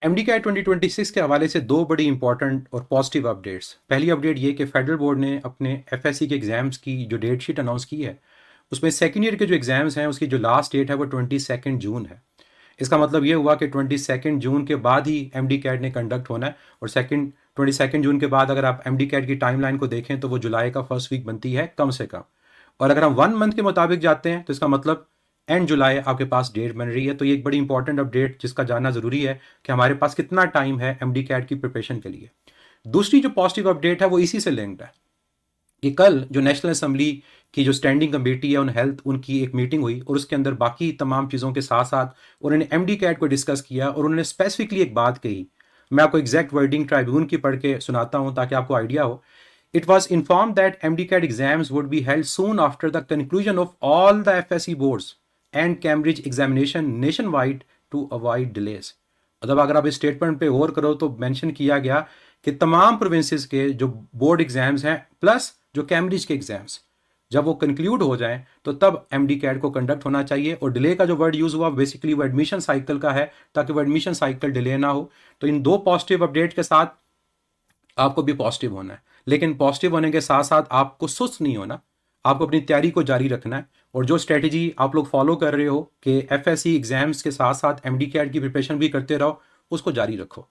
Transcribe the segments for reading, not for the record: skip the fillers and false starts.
MD cat 2026 के हवाले से दो बड़ी इंपॉर्टेंट और पॉजिटिव अपडेट्स। पहली अपडेट ये कि फेडरल बोर्ड ने अपने एफएससी के एग्ज़ाम्स की जो डेट शीट अनाउंस की है, उसमें सेकेंड ईयर के जो एग्ज़ाम्स हैं उसकी जो लास्ट डेट है वो 22 जून है। इसका मतलब ये हुआ कि 22 जून के बाद ही एमडी कैट ने कंडक्ट होना है। और 22 जून के बाद अगर आप एमडी कैट की टाइमलाइन को देखें तो वो जुलाई का फर्स्ट वीक बनती है कम से कम। और अगर हम 1 मंथ के मुताबिक जाते हैं तो इसका मतलब एंड जुलाई आपके पास डेट बन रही है। तो ये एक बड़ी इंपॉर्टेंट अपडेट जिसका जानना ज़रूरी है कि हमारे पास कितना टाइम है एमडी कैट की प्रिपरेशन के लिए। दूसरी जो पॉजिटिव अपडेट है वो इसी से लिंक्ड है कि कल जो नेशनल असेंबली की जो स्टैंडिंग कमेटी है उन हेल्थ, उनकी एक मीटिंग हुई और उसके अंदर बाकी तमाम चीज़ों के साथ साथ उन्होंने एमडी कैट को डिस्कस किया और उन्होंने स्पेसिफिकली एक बात कही। मैं आपको एग्जैक्ट वर्डिंग ट्राइब्यून की पढ़ के सुनाता हूँ ताकि आपको आइडिया हो। It was informed that MDCAT exams would be held soon after the conclusion of all the FSC boards and Cambridge examination nationwide to avoid delays। मतलब अगर आप इस स्टेटमेंट पे गौर करो तो मेंशन किया गया कि तमाम प्रोविंसेस के जो बोर्ड एग्जाम्स हैं प्लस जो कैम्ब्रिज के एग्जाम्स जब वो कंक्लूड हो जाएं तो तब एमडी कैट को कंडक्ट होना चाहिए। और डिले का जो वर्ड यूज़ हुआ बेसिकली वो एडमिशन साइकिल का है ताकि वो एडमिशन साइकिल डिले ना हो। तो इन दो पॉजिटिव अपडेट के साथ आपको भी पॉजिटिव होना है, लेकिन पॉजिटिव होने के साथ साथ आपको सुस्त नहीं होना, आपको अपनी तैयारी को जारी रखना है। और जो स्ट्रेटजी आप लोग फॉलो कर रहे हो कि एफएससी एग्जाम्स के साथ साथ एमडी कैट की प्रिपरेशन भी करते रहो, उसको जारी रखो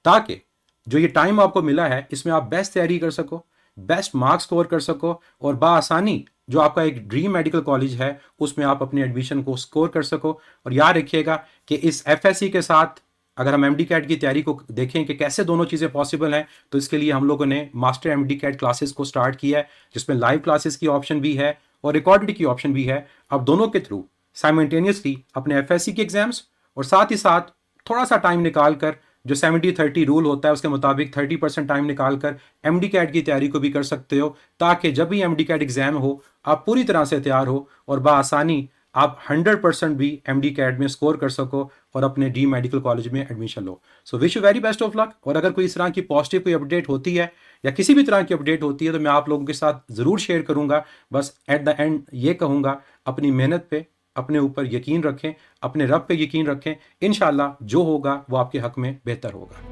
ताकि जो ये टाइम आपको मिला है इसमें आप बेस्ट तैयारी कर सको, बेस्ट मार्क्स स्कोर कर सको और बाआसानी जो आपका एक ड्रीम मेडिकल कॉलेज है उसमें आप अपने एडमिशन को स्कोर कर सको। और याद रखिएगा कि इस एफएससी के साथ अगर हम एमडी कैट की तैयारी को देखें कि कैसे दोनों चीज़ें पॉसिबल हैं तो इसके लिए हम लोगों ने मास्टर एमडी कैट क्लासेस को स्टार्ट किया है जिसमें लाइव क्लासेस की ऑप्शन भी है और रिकॉर्डेड की ऑप्शन भी है। आप दोनों के थ्रू साइमल्टेनियसली अपने एफएससी के एग्जाम्स और साथ ही साथ थोड़ा सा टाइम निकाल कर जो 70-30 रूल होता है उसके मुताबिक 30% टाइम निकाल कर एमडी कैट की तैयारी को भी कर सकते हो ताकि जब भी एमडी कैट एग्जाम हो आप पूरी तरह से तैयार हो और बाआसानी आप 100% भी एमडी कैट में स्कोर कर सको और अपने डी मेडिकल कॉलेज में admission low. So wish you very best of luck. और अगर कोई इस तरह की पॉजिटिव कोई अपडेट होती है या किसी भी तरह की अपडेट होती है तो मैं आप लोगों के साथ ज़रूर शेयर करूंगा। बस एट द एंड ये कहूँगा अपनी मेहनत पे अपने ऊपर यकीन रखें, अपने रब पे यकीन रखें, इंशाल्लाह जो होगा वो आपके हक में बेहतर होगा।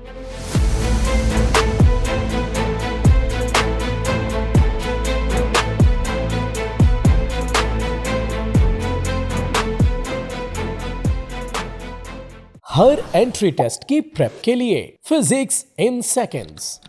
हर एंट्री टेस्ट की प्रेप के लिए फिजिक्स इन सेकंड्स।